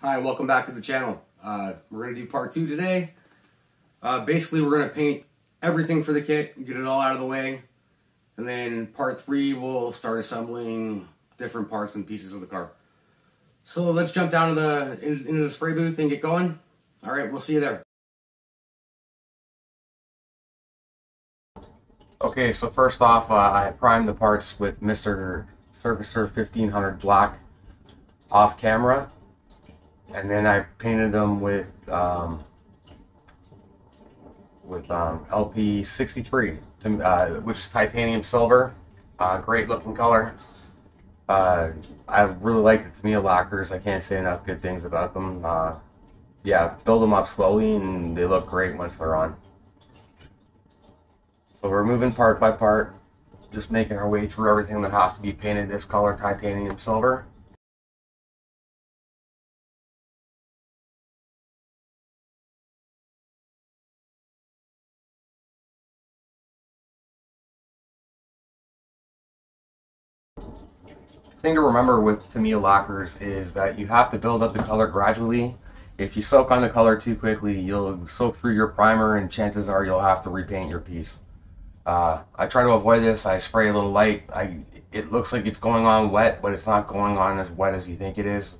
Hi, welcome back to the channel. We're going to do part 2 today. Basically, we're going to paint everything for the kit, get it all out of the way, and then part 3 we'll start assembling different parts and pieces of the car. So let's jump down to into the spray booth and get going. All right, we'll see you there. Okay, so first off, I primed the parts with Mr. Surfacer 1500 Black off camera. And then I painted them with LP63, which is titanium silver. Great looking color. I really like the Tamiya lacquers. I can't say enough good things about them. Yeah, build them up slowly and they look great once they're on. So we're moving part by part, just making our way through everything that has to be painted this color, titanium silver. The thing to remember with Tamiya lacquers is that you have to build up the color gradually. If you soak on the color too quickly, you'll soak through your primer and chances are you'll have to repaint your piece. I try to avoid this. I spray a little light. It looks like it's going on wet, but it's not going on as wet as you think it is.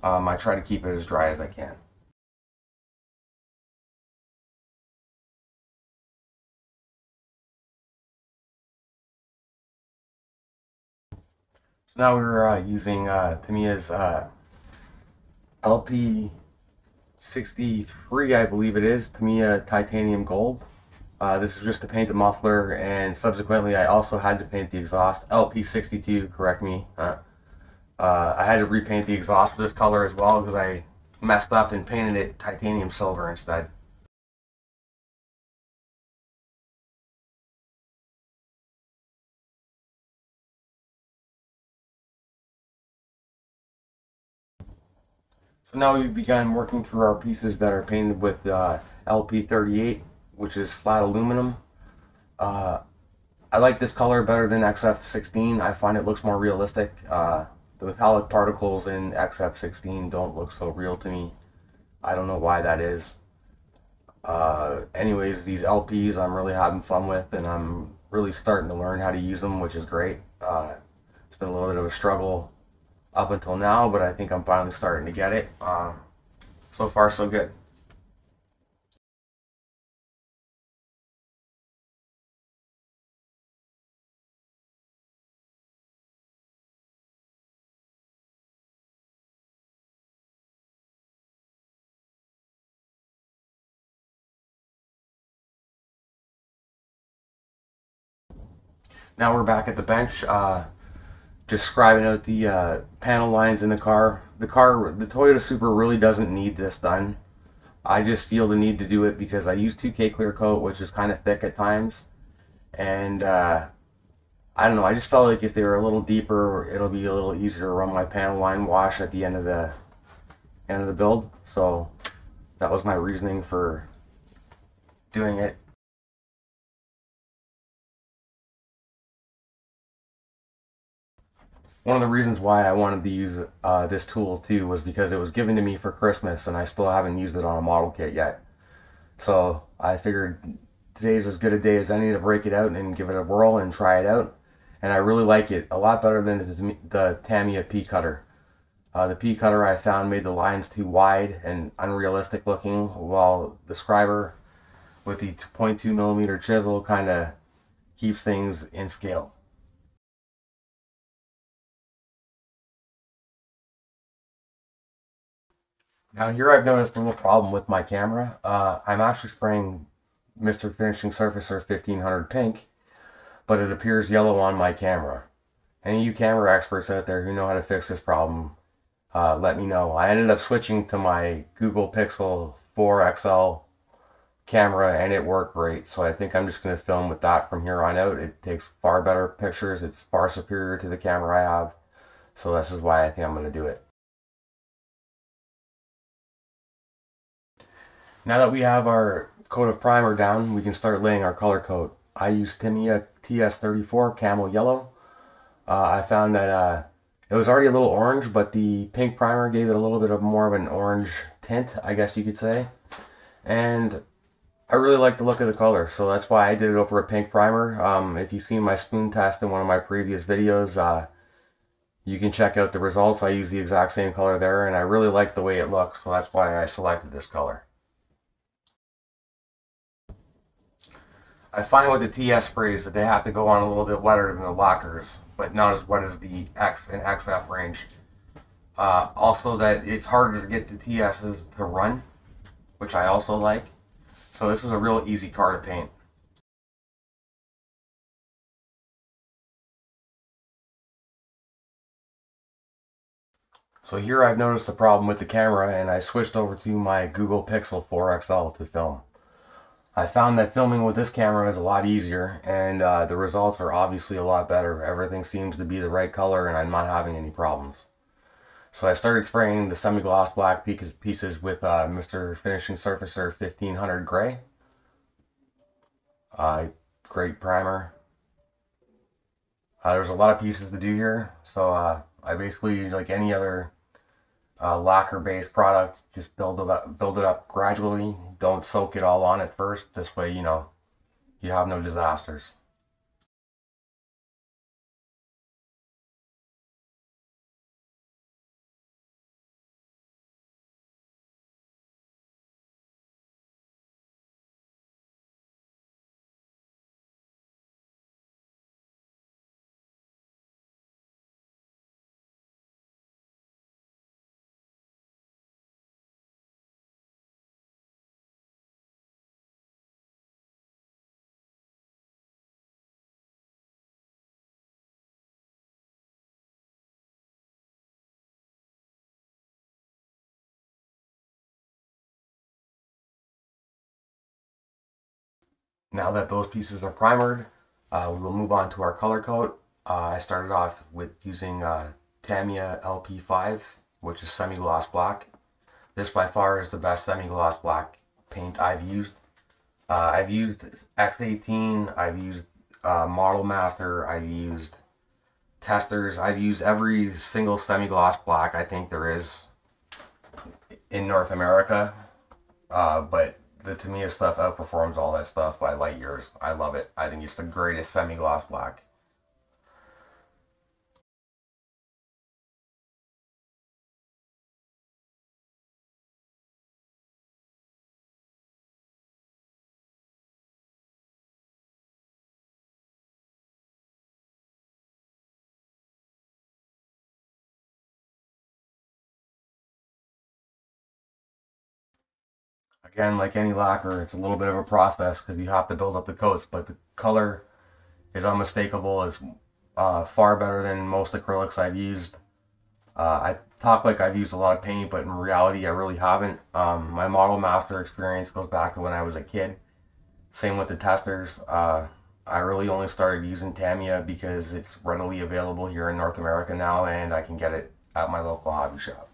I try to keep it as dry as I can. So now we're using Tamiya's LP63, I believe it is, Tamiya Titanium Gold. This is just to paint the muffler, and subsequently I also had to paint the exhaust. LP62, correct me. I had to repaint the exhaust with this color as well because I messed up and painted it titanium silver instead. So now we've begun working through our pieces that are painted with LP38, which is flat aluminum. I like this color better than XF16. I find it looks more realistic. The metallic particles in XF16 don't look so real to me. I don't know why that is. Anyways, these LPs I'm really having fun with, and I'm really starting to learn how to use them, which is great. It's been a little bit of a struggle up until now, but I think I'm finally starting to get it. So far, so good. Now we're back at the bench, just scribing out the panel lines in the car. The Toyota Supra really doesn't need this done. I just feel the need to do it because I use 2K clear coat, which is kind of thick at times, and I don't know. I just felt like if they were a little deeper, it'll be a little easier to run my panel line wash at the end of the build. So that was my reasoning for doing it. One of the reasons why I wanted to use this tool too was because it was given to me for Christmas and I still haven't used it on a model kit yet. So I figured today's as good a day as any to break it out and give it a whirl and try it out. And I really like it a lot better than the Tamiya P cutter. The P cutter I found made the lines too wide and unrealistic looking, while the scriber with the 0.2mm chisel kind of keeps things in scale. Now here I've noticed a little problem with my camera. I'm actually spraying Mr. Finishing Surfacer 1500 pink, but it appears yellow on my camera. Any of you camera experts out there who know how to fix this problem, let me know. I ended up switching to my Google Pixel 4 XL camera and it worked great, so I think I'm just going to film with that from here on out. It takes far better pictures. It's far superior to the camera I have, so this is why I think I'm going to do it. Now that we have our coat of primer down, we can start laying our color coat. I use Tamiya TS34 Camel Yellow. I found that It was already a little orange, but the pink primer gave it a little bit of more of an orange tint, I guess you could say. And I really like the look of the color, so that's why I did it over a pink primer. If you've seen my spoon test in one of my previous videos, you can check out the results. I use the exact same color there, and I really like the way it looks, so that's why I selected this color. I find with the TS sprays that they have to go on a little bit wetter than the lacquers, but not as wet as the X and XF range. Also, that it's harder to get the TSs to run, which I also like. So this was a real easy car to paint. So here I've noticed the problem with the camera, and I switched over to my Google Pixel 4 XL to film. I found that filming with this camera is a lot easier, and the results are obviously a lot better. Everything seems to be the right color, and I'm not having any problems. So I started spraying the semi-gloss black pieces with Mr. Finishing Surfacer 1500 Gray. Uh, Great primer. There's a lot of pieces to do here, so I basically, like any other lacquer-based product, just build it up gradually. Don't soak it all on at first. This way, you have no disasters. Now that those pieces are primered, we will move on to our color coat. I started off with using Tamiya LP5, which is semi-gloss black. This by far is the best semi-gloss black paint I've used. I've used X18, I've used Model Master, I've used Testers, I've used every single semi-gloss black I think there is in North America. But the Tamiya stuff outperforms all that stuff by light years. I love it. I think it's the greatest semi-gloss black. Again, like any lacquer, it's a little bit of a process because you have to build up the coats, but the color is unmistakable. It's far better than most acrylics I've used. I talk like I've used a lot of paint, but in reality, I really haven't. My Model Master experience goes back to when I was a kid. Same with the testers. I really only started using Tamiya because it's readily available here in North America now, and I can get it at my local hobby shop.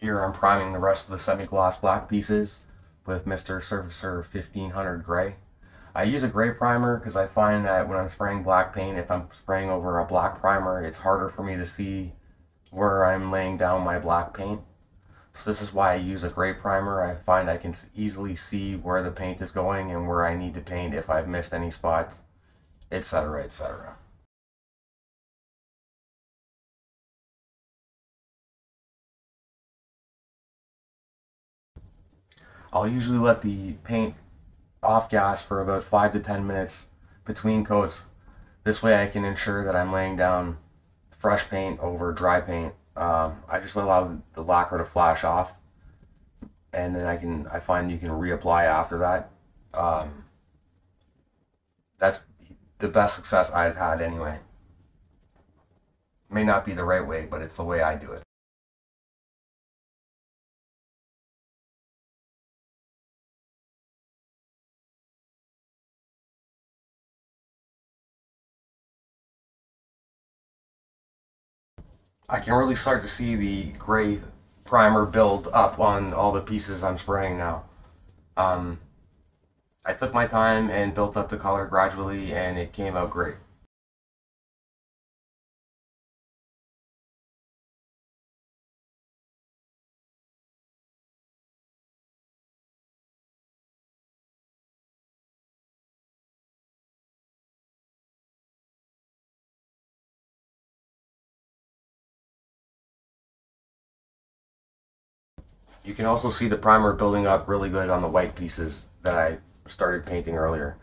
Here I'm priming the rest of the semi-gloss black pieces with Mr. Surfacer 1500 Gray. I use a gray primer because I find that when I'm spraying black paint, if I'm spraying over a black primer, it's harder for me to see where I'm laying down my black paint. So this is why I use a gray primer. I find I can easily see where the paint is going and where I need to paint if I've missed any spots, etc., etc. I'll usually let the paint off gas for about 5 to 10 minutes between coats. This way I can ensure that I'm laying down fresh paint over dry paint. I just allow the lacquer to flash off, and then I find you can reapply after that. Um, that's the best success I've had anyway. May not be the right way, but it's the way I do it. I can really start to see the gray primer build up on all the pieces I'm spraying now. Um, I took my time and built up the color gradually, and it came out great. You can also see the primer building up really good on the white pieces that I started painting earlier.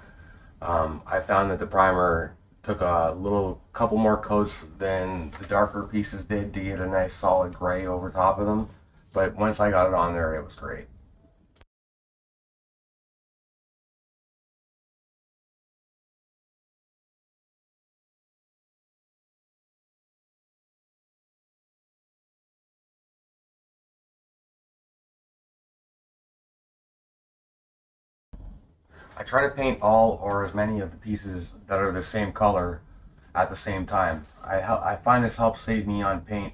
I found that the primer took a little couple more coats than the darker pieces did to get a nice solid gray over top of them. But once I got it on there, it was great. I try to paint all or as many of the pieces that are the same color at the same time. I find this helps save me on paint.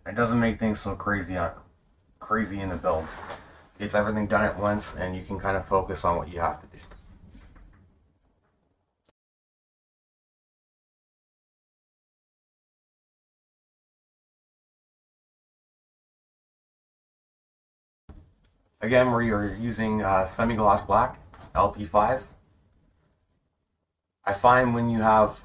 It doesn't make things so crazy in the build. It's everything done at once, and you can kind of focus on what you have to do. Again, where you're using semi-gloss black, LP5, I find when you have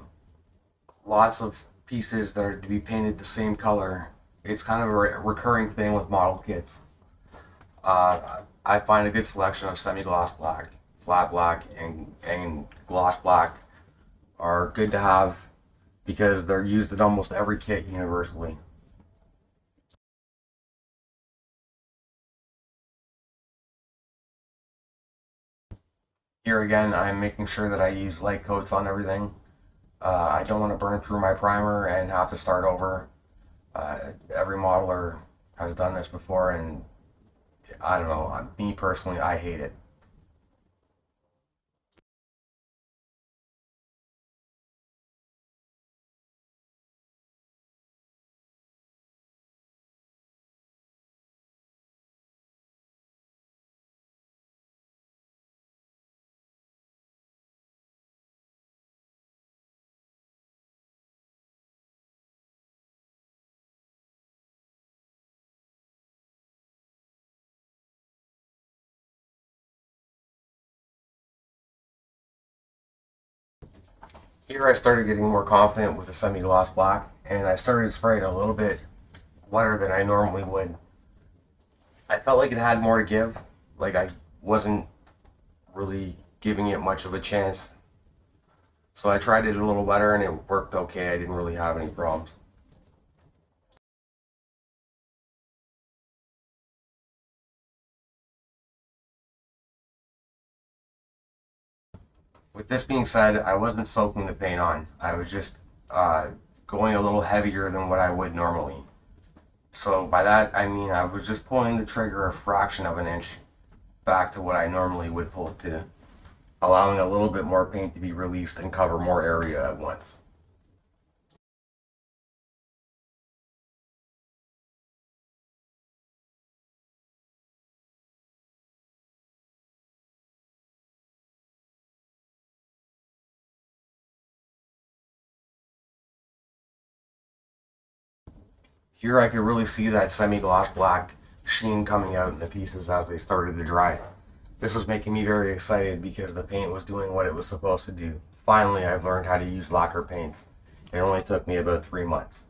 lots of pieces that are to be painted the same color, it's kind of a recurring thing with model kits. I find a good selection of semi-gloss black, flat black, and gloss black are good to have because they're used in almost every kit universally. Here again, I'm making sure that I use light coats on everything. I don't want to burn through my primer and have to start over. Every modeler has done this before, and I don't know. Me personally, I hate it. Here I started getting more confident with the semi-gloss black, and I started spraying a little bit wetter than I normally would. I felt like it had more to give, like I wasn't really giving it much of a chance. So I tried it a little better and it worked okay. I didn't really have any problems. With this being said, I wasn't soaking the paint on. I was just uh, going a little heavier than what I would normally. So by that I mean I was just pulling the trigger a fraction of an inch back to what I normally would pull it to, allowing a little bit more paint to be released and cover more area at once. Here I could really see that semi-gloss black sheen coming out in the pieces as they started to dry. This was making me very excited because the paint was doing what it was supposed to do. Finally, I've learned how to use lacquer paints. It only took me about 3 months.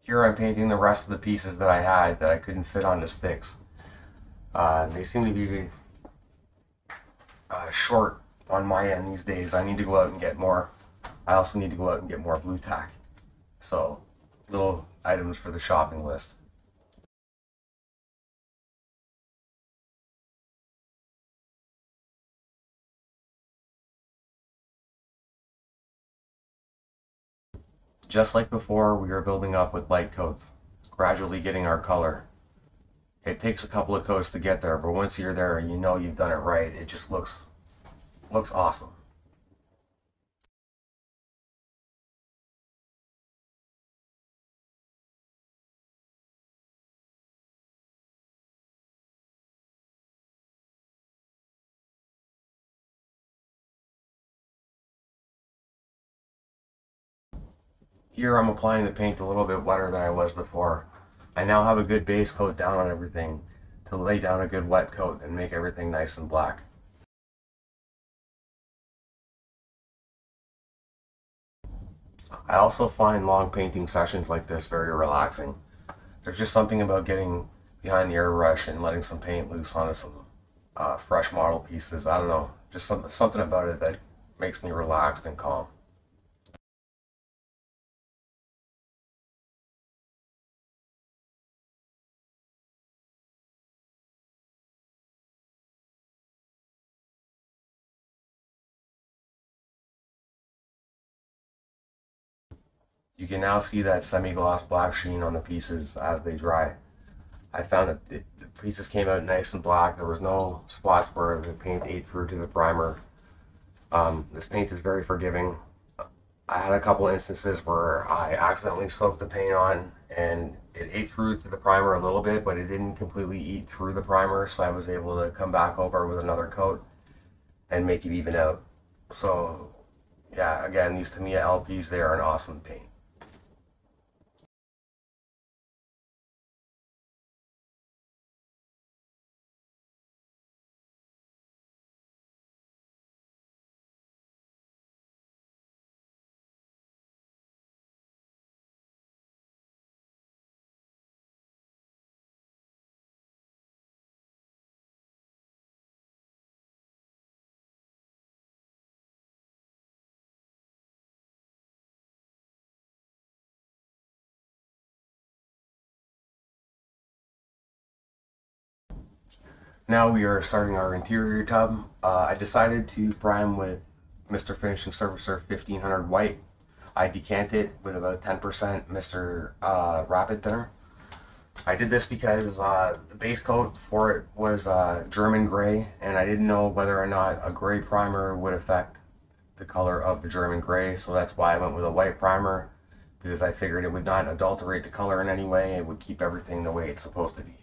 Here I'm painting the rest of the pieces that I had that I couldn't fit onto sticks. They seem to be short on my end these days. I need to go out and get more. I also need to go out and get more blue tack. So, little items for the shopping list. Just like before, we are building up with light coats, gradually getting our color. It takes a couple of coats to get there, but once you're there, you know you've done it right. It just looks awesome. Here I'm applying the paint a little bit wetter than I was before. I now have a good base coat down on everything to lay down a good wet coat and make everything nice and black. I also find long painting sessions like this very relaxing. There's just something about getting behind the airbrush and letting some paint loose onto some fresh model pieces. I don't know, just something about it that makes me relaxed and calm. You can now see that semi-gloss black sheen on the pieces as they dry. I found that the pieces came out nice and black. There was no spots where the paint ate through to the primer. This paint is very forgiving. I had a couple instances where I accidentally soaked the paint on and it ate through to the primer a little bit, but it didn't completely eat through the primer, so I was able to come back over with another coat and make it even out. So yeah, again, these Tamiya LPs, they are an awesome paint. Now we are starting our interior tub. I decided to prime with Mr. Finishing Surfacer 1500 white. I decant it with about 10% Mr. Rapid Thinner. I did this because the base coat for it was German gray, and I didn't know whether or not a gray primer would affect the color of the German gray, so that's why I went with a white primer, because I figured it would not adulterate the color in any way. It would keep everything the way it's supposed to be.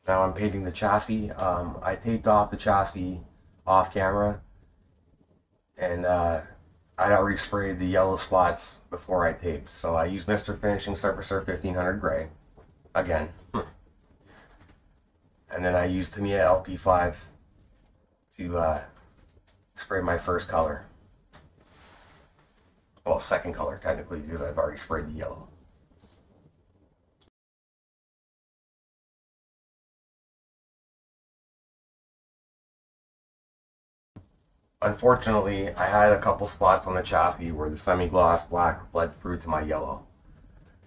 Now I'm painting the chassis. I taped off the chassis off camera, and I'd already sprayed the yellow spots before I taped. So I used Mr. Finishing Surfacer 1500 gray again, and then I used Tamiya LP5 to spray my first color. Well, second color technically, because I've already sprayed the yellow. Unfortunately, I had a couple spots on the chassis where the semi-gloss black bled through to my yellow.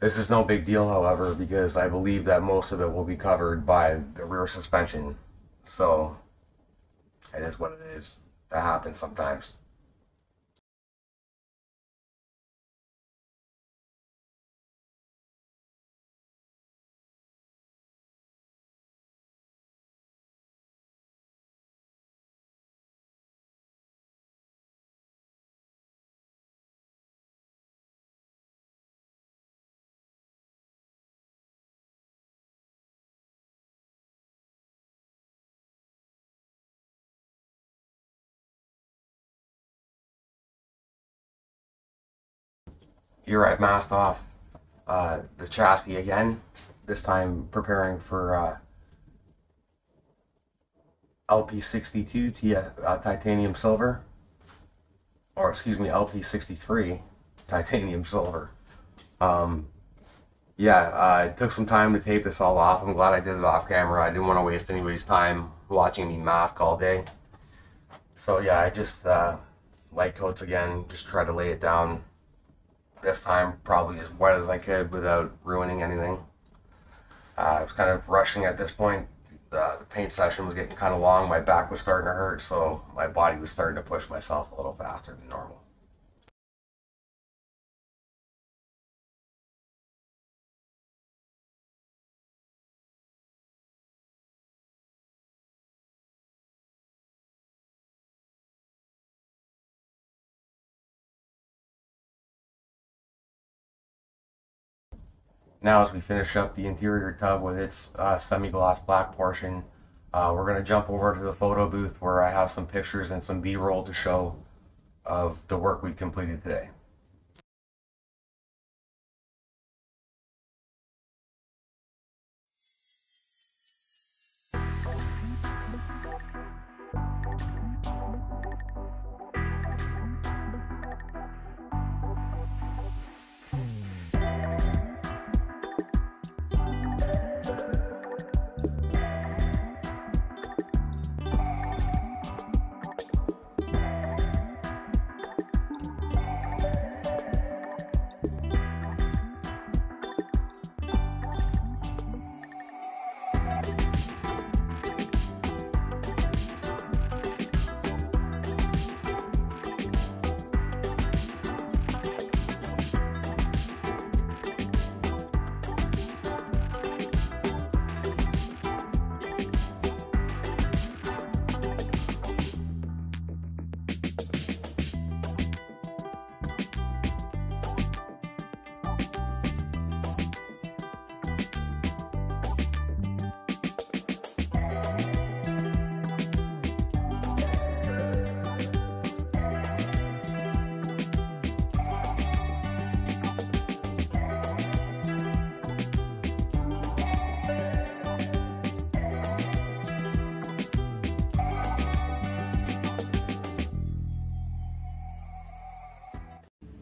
This is no big deal, however, because I believe that most of it will be covered by the rear suspension. So it is what it is. That happens sometimes. Here I've masked off the chassis again, this time preparing for LP62 titanium silver, or excuse me, LP63 titanium silver. Yeah, it took some time to tape this all off. I'm glad I did it off camera. I didn't want to waste anybody's time watching me mask all day. So yeah, I just light coats again, just try to lay it down this time probably as wet as I could without ruining anything. I was kind of rushing at this point. The paint session was getting kind of long. My back was starting to hurt, so my body was starting to push myself a little faster than normal. Now as we finish up the interior tub with its semi-gloss black portion, we're going to jump over to the photo booth where I have some pictures and some B-roll to show of the work we completed today.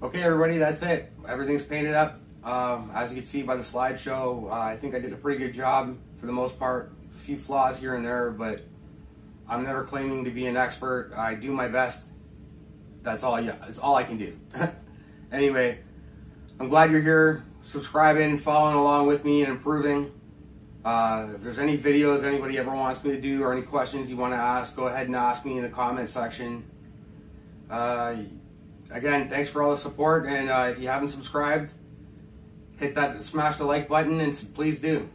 Okay, everybody, that's it. Everything's painted up. As you can see by the slideshow, I think I did a pretty good job for the most part. A few flaws here and there, but I'm never claiming to be an expert. I do my best. That's all I can do. Anyway, I'm glad you're here, subscribing, following along with me and improving. If there's any videos anybody ever wants me to do or any questions you want to ask, go ahead and ask me in the comment section. Again, thanks for all the support, and if you haven't subscribed, smash the like button, and please do.